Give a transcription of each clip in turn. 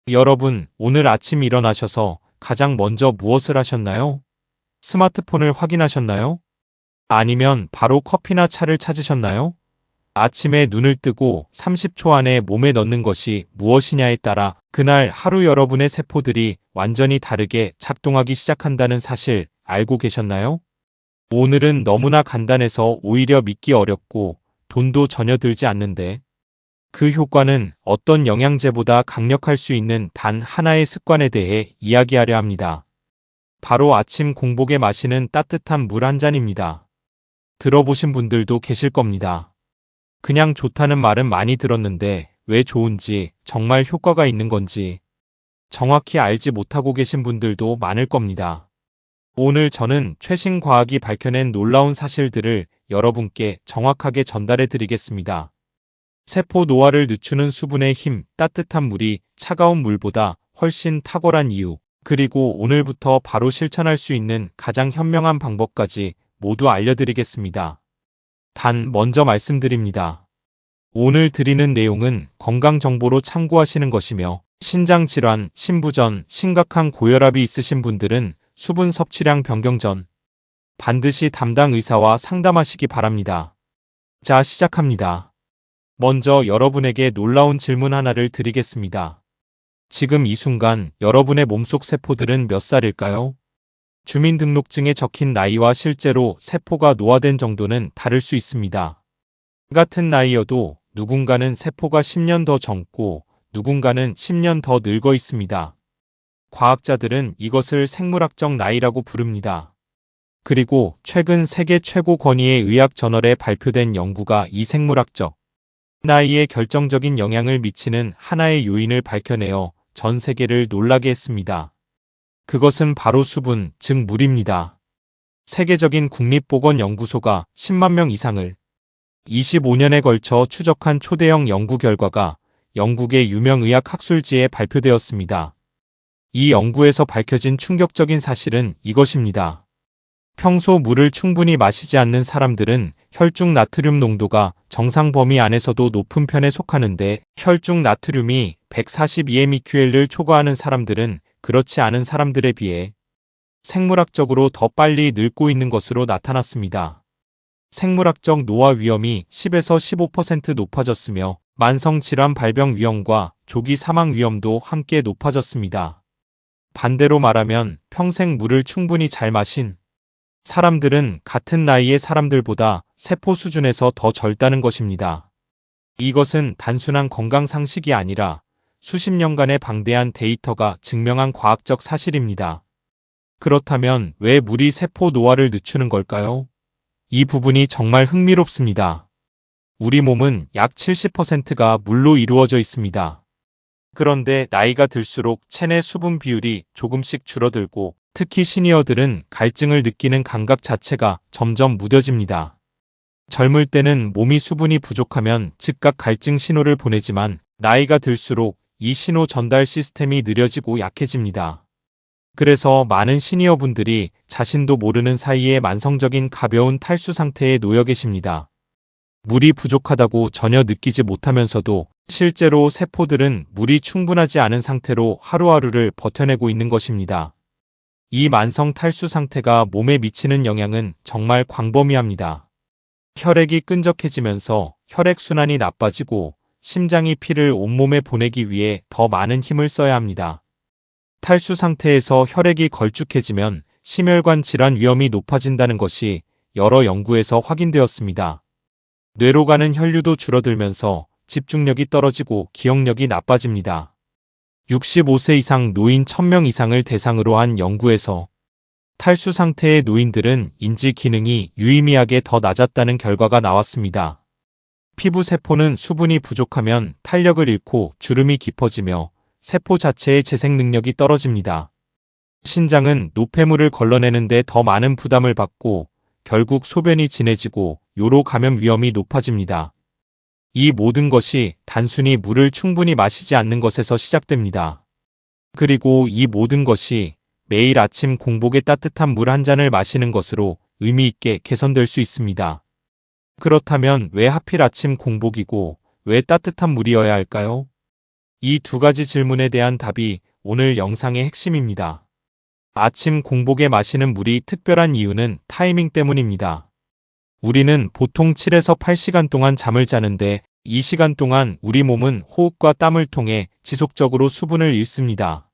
여러분, 오늘 아침 일어나셔서 가장 먼저 무엇을 하셨나요? 스마트폰을 확인하셨나요? 아니면 바로 커피나 차를 찾으셨나요? 아침에 눈을 뜨고 30초 안에 몸에 넣는 것이 무엇이냐에 따라 그날 하루 여러분의 세포들이 완전히 다르게 작동하기 시작한다는 사실 알고 계셨나요? 오늘은 너무나 간단해서 오히려 믿기 어렵고 돈도 전혀 들지 않는데 그 효과는 어떤 영양제보다 강력할 수 있는 단 하나의 습관에 대해 이야기하려 합니다. 바로 아침 공복에 마시는 따뜻한 물 한 잔입니다. 들어보신 분들도 계실 겁니다. 그냥 좋다는 말은 많이 들었는데 왜 좋은지, 정말 효과가 있는 건지 정확히 알지 못하고 계신 분들도 많을 겁니다. 오늘 저는 최신 과학이 밝혀낸 놀라운 사실들을 여러분께 정확하게 전달해 드리겠습니다. 세포 노화를 늦추는 수분의 힘, 따뜻한 물이 차가운 물보다 훨씬 탁월한 이유, 그리고 오늘부터 바로 실천할 수 있는 가장 현명한 방법까지 모두 알려드리겠습니다. 단, 먼저 말씀드립니다. 오늘 드리는 내용은 건강정보로 참고하시는 것이며 신장질환, 신부전, 심각한 고혈압이 있으신 분들은 수분 섭취량 변경 전 반드시 담당 의사와 상담하시기 바랍니다. 자, 시작합니다. 먼저 여러분에게 놀라운 질문 하나를 드리겠습니다. 지금 이 순간 여러분의 몸속 세포들은 몇 살일까요? 주민등록증에 적힌 나이와 실제로 세포가 노화된 정도는 다를 수 있습니다. 같은 나이여도 누군가는 세포가 10년 더 젊고 누군가는 10년 더 늙어 있습니다. 과학자들은 이것을 생물학적 나이라고 부릅니다. 그리고 최근 세계 최고 권위의 의학 저널에 발표된 연구가 이 생물학적 나이에 결정적인 영향을 미치는 하나의 요인을 밝혀내어 전 세계를 놀라게 했습니다. 그것은 바로 수분, 즉 물입니다. 세계적인 국립보건연구소가 10만 명 이상을 25년에 걸쳐 추적한 초대형 연구 결과가 영국의 유명 의학 학술지에 발표되었습니다. 이 연구에서 밝혀진 충격적인 사실은 이것입니다. 평소 물을 충분히 마시지 않는 사람들은 혈중 나트륨 농도가 정상 범위 안에서도 높은 편에 속하는데 혈중 나트륨이 142mql을 초과하는 사람들은 그렇지 않은 사람들에 비해 생물학적으로 더 빨리 늙고 있는 것으로 나타났습니다. 생물학적 노화 위험이 10에서 15% 높아졌으며 만성질환 발병 위험과 조기 사망 위험도 함께 높아졌습니다. 반대로 말하면 평생 물을 충분히 잘 마신 사람들은 같은 나이의 사람들보다 세포 수준에서 더 젊다는 것입니다. 이것은 단순한 건강 상식이 아니라 수십 년간의 방대한 데이터가 증명한 과학적 사실입니다. 그렇다면 왜 물이 세포 노화를 늦추는 걸까요? 이 부분이 정말 흥미롭습니다. 우리 몸은 약 70%가 물로 이루어져 있습니다. 그런데 나이가 들수록 체내 수분 비율이 조금씩 줄어들고 특히 시니어들은 갈증을 느끼는 감각 자체가 점점 무뎌집니다. 젊을 때는 몸이 수분이 부족하면 즉각 갈증 신호를 보내지만 나이가 들수록 이 신호 전달 시스템이 느려지고 약해집니다. 그래서 많은 시니어분들이 자신도 모르는 사이에 만성적인 가벼운 탈수 상태에 놓여 계십니다. 물이 부족하다고 전혀 느끼지 못하면서도 실제로 세포들은 물이 충분하지 않은 상태로 하루하루를 버텨내고 있는 것입니다. 이 만성 탈수 상태가 몸에 미치는 영향은 정말 광범위합니다. 혈액이 끈적해지면서 혈액순환이 나빠지고 심장이 피를 온몸에 보내기 위해 더 많은 힘을 써야 합니다. 탈수 상태에서 혈액이 걸쭉해지면 심혈관 질환 위험이 높아진다는 것이 여러 연구에서 확인되었습니다. 뇌로 가는 혈류도 줄어들면서 집중력이 떨어지고 기억력이 나빠집니다. 65세 이상 노인 1000명 이상을 대상으로 한 연구에서 탈수 상태의 노인들은 인지 기능이 유의미하게 더 낮았다는 결과가 나왔습니다. 피부 세포는 수분이 부족하면 탄력을 잃고 주름이 깊어지며 세포 자체의 재생 능력이 떨어집니다. 신장은 노폐물을 걸러내는데 더 많은 부담을 받고 결국 소변이 진해지고 요로 감염 위험이 높아집니다. 이 모든 것이 단순히 물을 충분히 마시지 않는 것에서 시작됩니다. 그리고 이 모든 것이 매일 아침 공복에 따뜻한 물 한 잔을 마시는 것으로 의미 있게 개선될 수 있습니다. 그렇다면 왜 하필 아침 공복이고 왜 따뜻한 물이어야 할까요? 이 두 가지 질문에 대한 답이 오늘 영상의 핵심입니다. 아침 공복에 마시는 물이 특별한 이유는 타이밍 때문입니다. 우리는 보통 7에서 8시간 동안 잠을 자는데 이 시간 동안 우리 몸은 호흡과 땀을 통해 지속적으로 수분을 잃습니다.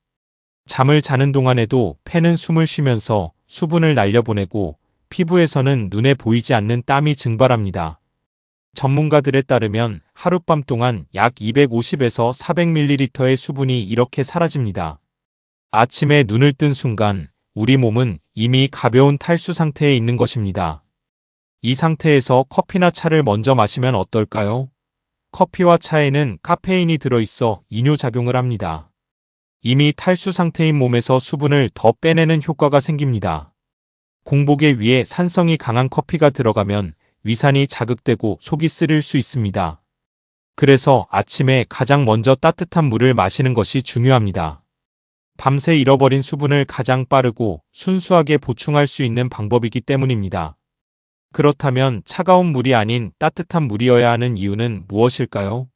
잠을 자는 동안에도 폐는 숨을 쉬면서 수분을 날려보내고 피부에서는 눈에 보이지 않는 땀이 증발합니다. 전문가들에 따르면 하룻밤 동안 약 250에서 400ml의 수분이 이렇게 사라집니다. 아침에 눈을 뜬 순간 우리 몸은 이미 가벼운 탈수 상태에 있는 것입니다. 이 상태에서 커피나 차를 먼저 마시면 어떨까요? 커피와 차에는 카페인이 들어있어 이뇨작용을 합니다. 이미 탈수 상태인 몸에서 수분을 더 빼내는 효과가 생깁니다. 공복에 위에 산성이 강한 커피가 들어가면 위산이 자극되고 속이 쓰릴 수 있습니다. 그래서 아침에 가장 먼저 따뜻한 물을 마시는 것이 중요합니다. 밤새 잃어버린 수분을 가장 빠르고 순수하게 보충할 수 있는 방법이기 때문입니다. 그렇다면 차가운 물이 아닌 따뜻한 물이어야 하는 이유는 무엇일까요?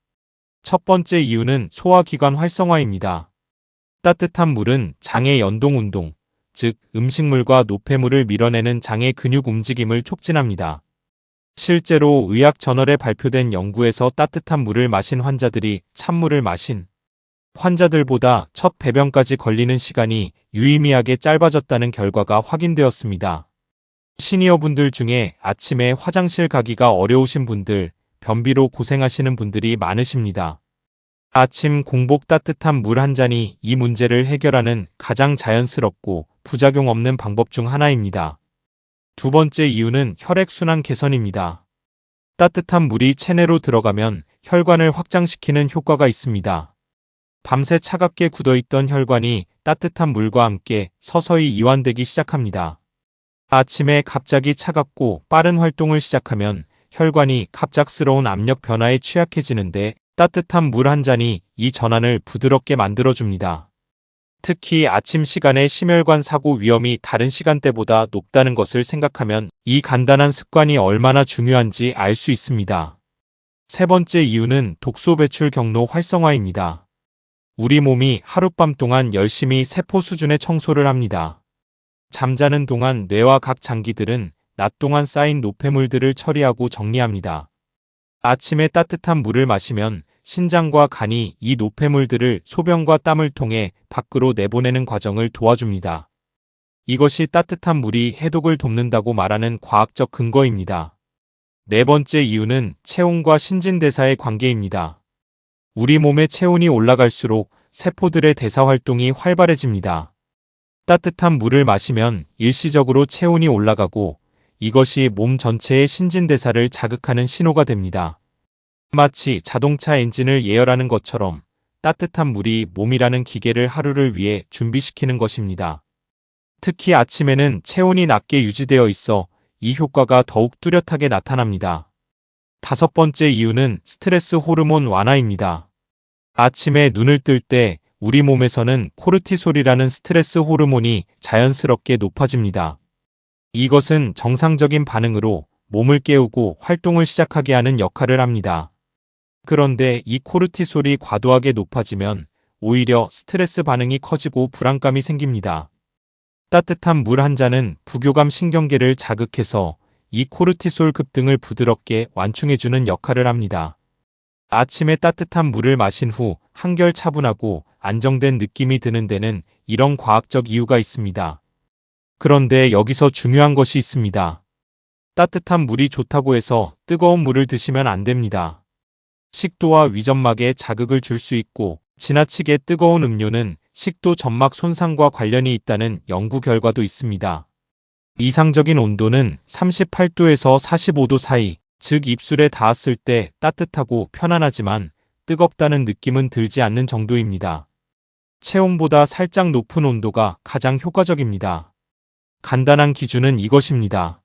첫 번째 이유는 소화기관 활성화입니다. 따뜻한 물은 장의 연동 운동, 즉 음식물과 노폐물을 밀어내는 장의 근육 움직임을 촉진합니다. 실제로 의학 저널에 발표된 연구에서 따뜻한 물을 마신 환자들이 찬물을 마신 환자들보다 첫 배변까지 걸리는 시간이 유의미하게 짧아졌다는 결과가 확인되었습니다. 시니어분들 중에 아침에 화장실 가기가 어려우신 분들, 변비로 고생하시는 분들이 많으십니다. 아침 공복 따뜻한 물 한 잔이 이 문제를 해결하는 가장 자연스럽고 부작용 없는 방법 중 하나입니다. 두 번째 이유는 혈액순환 개선입니다. 따뜻한 물이 체내로 들어가면 혈관을 확장시키는 효과가 있습니다. 밤새 차갑게 굳어있던 혈관이 따뜻한 물과 함께 서서히 이완되기 시작합니다. 아침에 갑자기 차갑고 빠른 활동을 시작하면 혈관이 갑작스러운 압력 변화에 취약해지는데 따뜻한 물 한 잔이 이 전환을 부드럽게 만들어줍니다. 특히 아침 시간에 심혈관 사고 위험이 다른 시간대보다 높다는 것을 생각하면 이 간단한 습관이 얼마나 중요한지 알 수 있습니다. 세 번째 이유는 독소 배출 경로 활성화입니다. 우리 몸이 하룻밤 동안 열심히 세포 수준의 청소를 합니다. 잠자는 동안 뇌와 각 장기들은 낮 동안 쌓인 노폐물들을 처리하고 정리합니다. 아침에 따뜻한 물을 마시면 신장과 간이 이 노폐물들을 소변과 땀을 통해 밖으로 내보내는 과정을 도와줍니다. 이것이 따뜻한 물이 해독을 돕는다고 말하는 과학적 근거입니다. 네 번째 이유는 체온과 신진대사의 관계입니다. 우리 몸의 체온이 올라갈수록 세포들의 대사 활동이 활발해집니다. 따뜻한 물을 마시면 일시적으로 체온이 올라가고 이것이 몸 전체의 신진대사를 자극하는 신호가 됩니다. 마치 자동차 엔진을 예열하는 것처럼 따뜻한 물이 몸이라는 기계를 하루를 위해 준비시키는 것입니다. 특히 아침에는 체온이 낮게 유지되어 있어 이 효과가 더욱 뚜렷하게 나타납니다. 다섯 번째 이유는 스트레스 호르몬 완화입니다. 아침에 눈을 뜰 때 우리 몸에서는 코르티솔이라는 스트레스 호르몬이 자연스럽게 높아집니다. 이것은 정상적인 반응으로 몸을 깨우고 활동을 시작하게 하는 역할을 합니다. 그런데 이 코르티솔이 과도하게 높아지면 오히려 스트레스 반응이 커지고 불안감이 생깁니다. 따뜻한 물 한 잔은 부교감 신경계를 자극해서 이 코르티솔 급등을 부드럽게 완충해주는 역할을 합니다. 아침에 따뜻한 물을 마신 후 한결 차분하고 안정된 느낌이 드는 데는 이런 과학적 이유가 있습니다. 그런데 여기서 중요한 것이 있습니다. 따뜻한 물이 좋다고 해서 뜨거운 물을 드시면 안 됩니다. 식도와 위점막에 자극을 줄 수 있고 지나치게 뜨거운 음료는 식도 점막 손상과 관련이 있다는 연구 결과도 있습니다. 이상적인 온도는 38도에서 45도 사이, 즉 입술에 닿았을 때 따뜻하고 편안하지만 뜨겁다는 느낌은 들지 않는 정도입니다. 체온보다 살짝 높은 온도가 가장 효과적입니다. 간단한 기준은 이것입니다.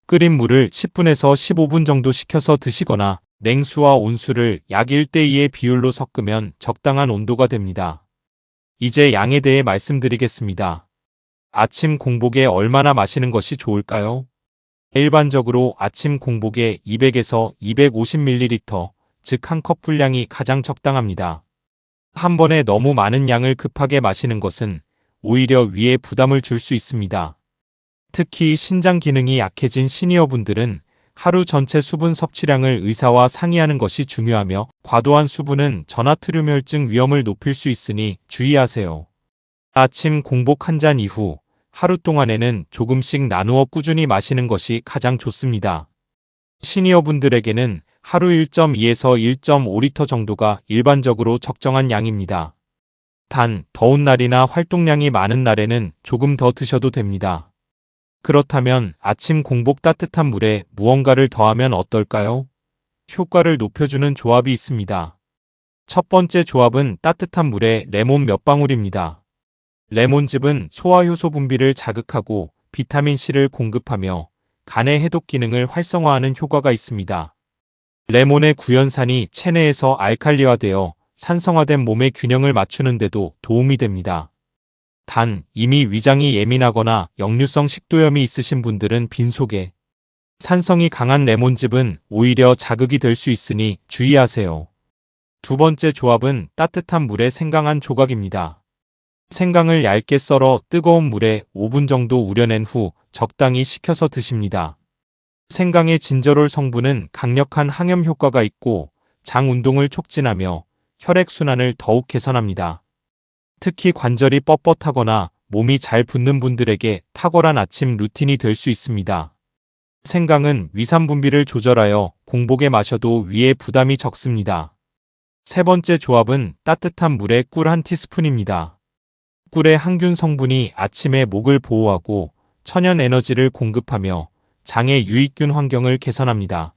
끓인 물을 10분에서 15분 정도 식혀서 드시거나 냉수와 온수를 약 1대2의 비율로 섞으면 적당한 온도가 됩니다. 이제 양에 대해 말씀드리겠습니다. 아침 공복에 얼마나 마시는 것이 좋을까요? 일반적으로 아침 공복에 200에서 250ml, 즉 한 컵 분량이 가장 적당합니다. 한 번에 너무 많은 양을 급하게 마시는 것은 오히려 위에 부담을 줄 수 있습니다. 특히 신장 기능이 약해진 시니어분들은 하루 전체 수분 섭취량을 의사와 상의하는 것이 중요하며, 과도한 수분은 전하트륨혈증 위험을 높일 수 있으니 주의하세요. 아침 공복 한 잔 이후 하루 동안에는 조금씩 나누어 꾸준히 마시는 것이 가장 좋습니다. 시니어분들에게는 하루 1.2에서 1.5리터 정도가 일반적으로 적정한 양입니다. 단, 더운 날이나 활동량이 많은 날에는 조금 더 드셔도 됩니다. 그렇다면 아침 공복 따뜻한 물에 무언가를 더하면 어떨까요? 효과를 높여주는 조합이 있습니다. 첫 번째 조합은 따뜻한 물에 레몬 몇 방울입니다. 레몬즙은 소화효소 분비를 자극하고 비타민C를 공급하며 간의 해독 기능을 활성화하는 효과가 있습니다. 레몬의 구연산이 체내에서 알칼리화되어 산성화된 몸의 균형을 맞추는 데도 도움이 됩니다. 단, 이미 위장이 예민하거나 역류성 식도염이 있으신 분들은 빈속에 산성이 강한 레몬즙은 오히려 자극이 될 수 있으니 주의하세요. 두 번째 조합은 따뜻한 물에 생강 한 조각입니다. 생강을 얇게 썰어 뜨거운 물에 5분 정도 우려낸 후 적당히 식혀서 드십니다. 생강의 진저롤 성분은 강력한 항염 효과가 있고 장 운동을 촉진하며 혈액순환을 더욱 개선합니다. 특히 관절이 뻣뻣하거나 몸이 잘 붓는 분들에게 탁월한 아침 루틴이 될 수 있습니다. 생강은 위산 분비를 조절하여 공복에 마셔도 위에 부담이 적습니다. 세 번째 조합은 따뜻한 물에 꿀 한 티스푼입니다. 꿀의 항균 성분이 아침에 목을 보호하고 천연 에너지를 공급하며 장의 유익균 환경을 개선합니다.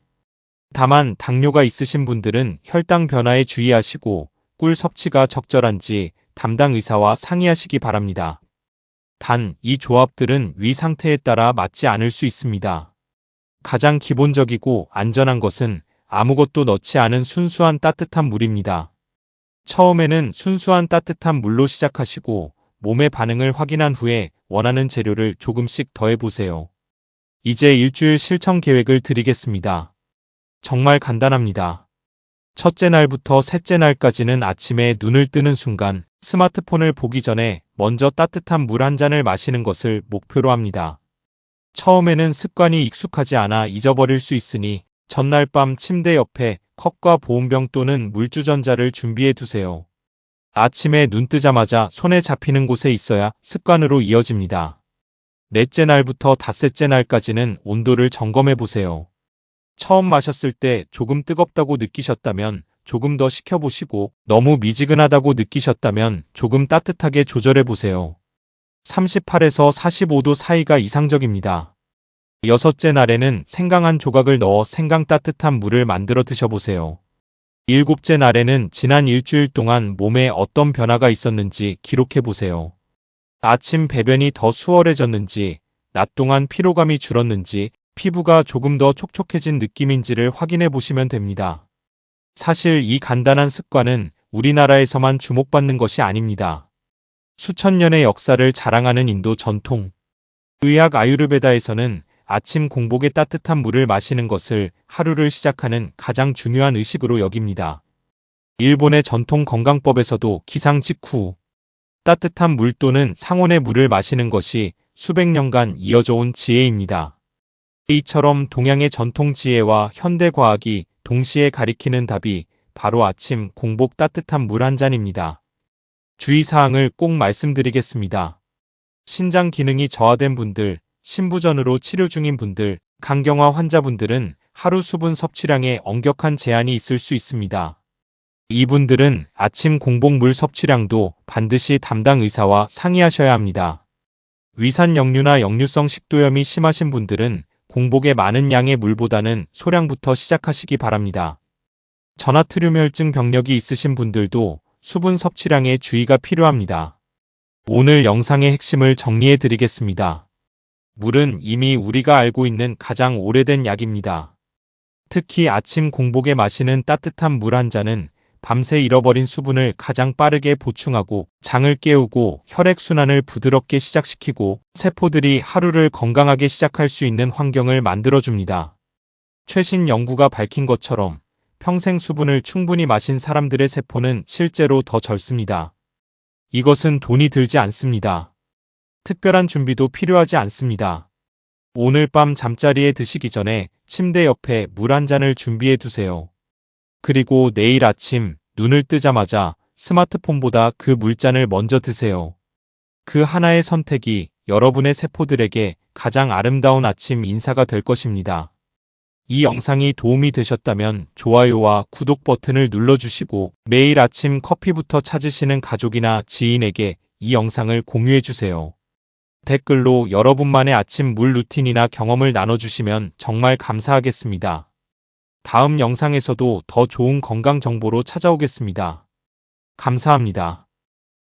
다만 당뇨가 있으신 분들은 혈당 변화에 주의하시고 꿀 섭취가 적절한지 담당 의사와 상의하시기 바랍니다. 단, 이 조합들은 위 상태에 따라 맞지 않을 수 있습니다. 가장 기본적이고 안전한 것은 아무것도 넣지 않은 순수한 따뜻한 물입니다. 처음에는 순수한 따뜻한 물로 시작하시고 몸의 반응을 확인한 후에 원하는 재료를 조금씩 더해보세요. 이제 일주일 실천 계획을 드리겠습니다. 정말 간단합니다. 첫째 날부터 셋째 날까지는 아침에 눈을 뜨는 순간 스마트폰을 보기 전에 먼저 따뜻한 물 한 잔을 마시는 것을 목표로 합니다. 처음에는 습관이 익숙하지 않아 잊어버릴 수 있으니 전날 밤 침대 옆에 컵과 보온병 또는 물주전자를 준비해 두세요. 아침에 눈 뜨자마자 손에 잡히는 곳에 있어야 습관으로 이어집니다. 넷째 날부터 닷새째 날까지는 온도를 점검해 보세요. 처음 마셨을 때 조금 뜨겁다고 느끼셨다면 조금 더 식혀보시고, 너무 미지근하다고 느끼셨다면 조금 따뜻하게 조절해 보세요. 38에서 45도 사이가 이상적입니다. 여섯째 날에는 생강 한 조각을 넣어 생강 따뜻한 물을 만들어 드셔보세요. 일곱째 날에는 지난 일주일 동안 몸에 어떤 변화가 있었는지 기록해 보세요. 아침 배변이 더 수월해졌는지, 낮 동안 피로감이 줄었는지, 피부가 조금 더 촉촉해진 느낌인지를 확인해 보시면 됩니다. 사실 이 간단한 습관은 우리나라에서만 주목받는 것이 아닙니다. 수천 년의 역사를 자랑하는 인도 전통 의학 아유르베다에서는 아침 공복에 따뜻한 물을 마시는 것을 하루를 시작하는 가장 중요한 의식으로 여깁니다. 일본의 전통 건강법에서도 기상 직후 따뜻한 물 또는 상온의 물을 마시는 것이 수백 년간 이어져 온 지혜입니다. 이처럼 동양의 전통 지혜와 현대 과학이 동시에 가리키는 답이 바로 아침 공복 따뜻한 물 한 잔입니다. 주의사항을 꼭 말씀드리겠습니다. 신장 기능이 저하된 분들, 신부전으로 치료 중인 분들, 간경화 환자분들은 하루 수분 섭취량에 엄격한 제한이 있을 수 있습니다. 이분들은 아침 공복 물 섭취량도 반드시 담당 의사와 상의하셔야 합니다. 위산 역류나 역류성 식도염이 심하신 분들은 공복에 많은 양의 물보다는 소량부터 시작하시기 바랍니다. 전하트륨혈증 병력이 있으신 분들도 수분 섭취량에 주의가 필요합니다. 오늘 영상의 핵심을 정리해 드리겠습니다. 물은 이미 우리가 알고 있는 가장 오래된 약입니다. 특히 아침 공복에 마시는 따뜻한 물 한 잔은 밤새 잃어버린 수분을 가장 빠르게 보충하고 장을 깨우고 혈액순환을 부드럽게 시작시키고 세포들이 하루를 건강하게 시작할 수 있는 환경을 만들어줍니다. 최신 연구가 밝힌 것처럼 평생 수분을 충분히 마신 사람들의 세포는 실제로 더 젊습니다. 이것은 돈이 들지 않습니다. 특별한 준비도 필요하지 않습니다. 오늘 밤 잠자리에 드시기 전에 침대 옆에 물 한 잔을 준비해 두세요. 그리고 내일 아침 눈을 뜨자마자 스마트폰보다 그 물잔을 먼저 드세요. 그 하나의 선택이 여러분의 세포들에게 가장 아름다운 아침 인사가 될 것입니다. 이 영상이 도움이 되셨다면 좋아요와 구독 버튼을 눌러주시고 매일 아침 커피부터 찾으시는 가족이나 지인에게 이 영상을 공유해주세요. 댓글로 여러분만의 아침 물 루틴이나 경험을 나눠주시면 정말 감사하겠습니다. 다음 영상에서도 더 좋은 건강 정보로 찾아오겠습니다. 감사합니다.